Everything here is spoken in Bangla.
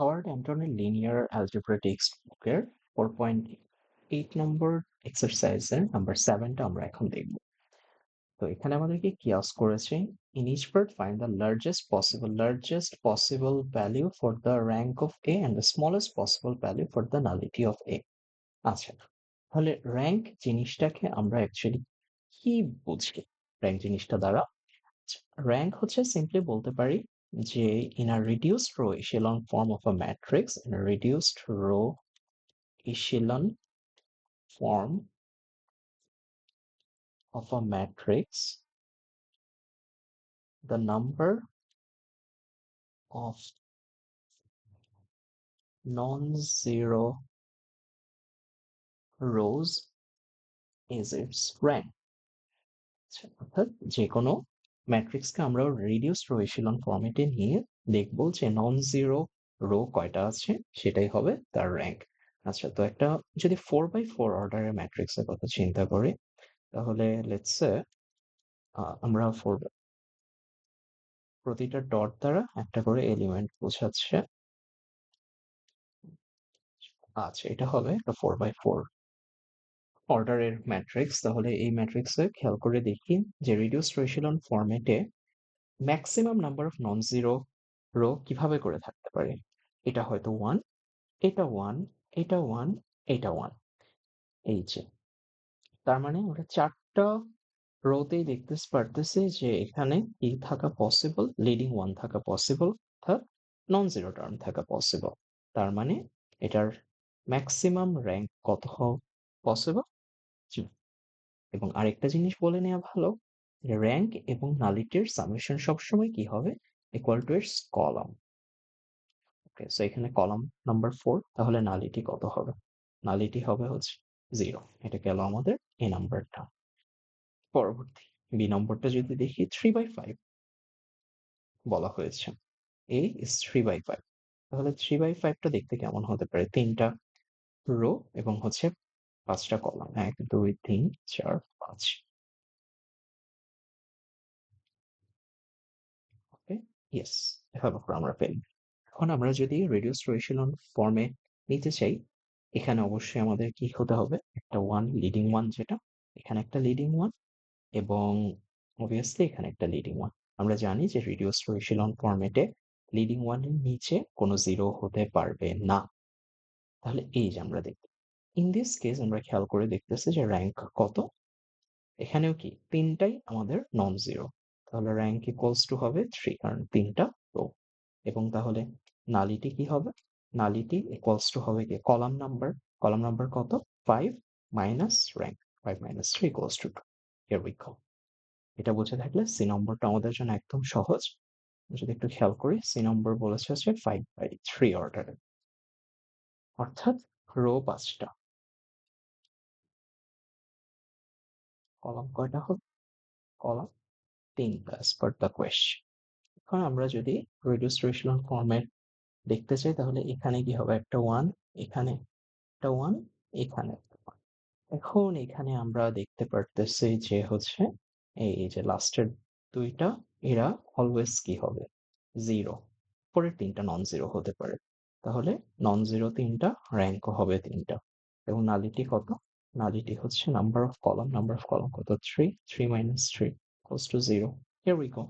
হাওয়ার্ড অ্যান্টনের লিনিয়ার অ্যালজেব্রা টেক্সট বুকের 4.8 নম্বর এক্সারসাইজের নাম্বার 7টা আমরা এখন দেখব। তো এখানে আমাদেরকে কি ask করেছে, in each part find the largest possible value for the rank of A and the smallest possible value for the nullity of A। আচ্ছা, তাহলে র্যাঙ্ক জিনিসটাকে আমরা অ্যাকচুয়ালি কি বুঝি র্যাঙ্ক জিনিসটা দ্বারা? র্যাঙ্ক হচ্ছে সিম্পলি বলতে পারি যে in a reduced row echelon form of a matrix, in a reduced row echelon form of a matrix, the number of non-zero rows is its rank। অর্থাৎ যে কোনো ম্যাট্রিক্সকে আমরা রিডিউসড রো এচেলন ফরম্যাটে নিয়ে দেখব যে নন জিরো রো কয়টা আছে সেটাই হবে তার র্যাঙ্ক। আচ্ছা, তো একটা যদি 4x4 অর্ডারের ম্যাট্রিক্সের কথা চিন্তা করি, তাহলে লেটস সে আমরা প্রতিটা ডট দ্বারা একটা করে এলিমেন্ট বোঝাচ্ছে। আচ্ছা, এটা হবে একটা 4x4 অর্ডারের ম্যাট্রিক্স। তাহলে এই ম্যাট্রিক্সে খেয়াল করে দেখি যে রিডিউসড রো এচেলন ফরম্যাটে maximum number of non zero row কিভাবে করে থাকতে পারে? এটা হয়তো 1, এটা 1, এটা 1, এটা 1। এই যে, তার মানে আমরা 4টা রোতেই দেখতে পারতেছি যে এখানে কি থাকা পসিবল, লিডিং 1 থাকা পসিবল, অর্থাৎ নন জিরো টার্ম থাকা পসিবল। তার মানে এটার ম্যাক্সিমাম র্যাঙ্ক কত হওয়া পসিবল? এবং আরেকটা জিনিস বলে নেওয়া ভালো, যে র্যাঙ্ক এবং নালিটির সামেশন সবসময় কি হবে? Equal to its column. Okay, so এখানে কলাম নাম্বার 4, তাহলে নালিটি কত হবে? নালিটি হবে হচ্ছে 0। এটা গেল আমাদের এ নাম্বারটা। পরবর্তী বি নম্বরটা যদি দেখি 3/5 বলা হয়েছে। A is 3/5। তাহলে 3/5টা দেখতে কেমন হতে পারে? 3টা রো এবং হচ্ছে 5টা কলাম। 1, 2, 3, 4, 5। ওকে, ইয়েস, এভাবে করে আমরা পেলাম। এখন আমরা যদি রিডিউসড রো এচেলন ফর্মে নিতে চাই, এখানে অবশ্যই আমাদের কি হতে হবে? একটা 1 লিডিং 1, যেটা এখানে একটা লিডিং 1 এবং obviously এখানে একটা লিডিং 1। আমরা জানি যে রিডিউসড রো এচেলন ফরম্যাটে লিডিং 1 এর নিচে কোনো 0 হতে পারবে না। তাহলে এই যে আমরা দেখি, ইন দিস কেস আমরা খেয়াল করে দেখতেছি যে র্যাঙ্ক কত? এখানেও কি 3টাই আমাদের নন জিরো। তাহলে র্যাঙ্ক ইকুয়ালস টু হবে 3, কারণ 3টা রো। এবং তাহলে নালিটি কি হবে? নালিটি ইকুয়ালস টু হবে কি? Column number. কলাম নাম্বার কত? 5 minus rank. 5 minus 3 equals to 2। Here we go. এটা বুঝে থাকলে সি নম্বরটা আমাদের জন্য একদম সহজ। যদি একটু খেয়াল করি, সি নম্বর বলেছে হচ্ছে 5/3 অর্ডারের, অর্থাৎ রো 5টা, কলাম কয়টা হবে? কলাম 3টা as per the question। এখন আমরা যদি রিডিউসড রো এচেলন ফরম্যাট দেখতে চাই, তাহলে এখানে কি হবে? একটা 1, এখানে একটা 1, এখানে একটা 1। এখন এখানে আমরা দেখতে পারতেছি যে হচ্ছে এই যে লাস্টের 2টা, এরা অলওয়েজ কি হবে? 0। পরের 3টা নন জিরো হতে পারে। তাহলে নন জিরো 3টা, র্যাঙ্কও হবে 3টা। এবং নালিটি কত? নালিটি হচ্ছে number of column. Number of column কত? 3। 3 minus 3 equals to 0। Here we go.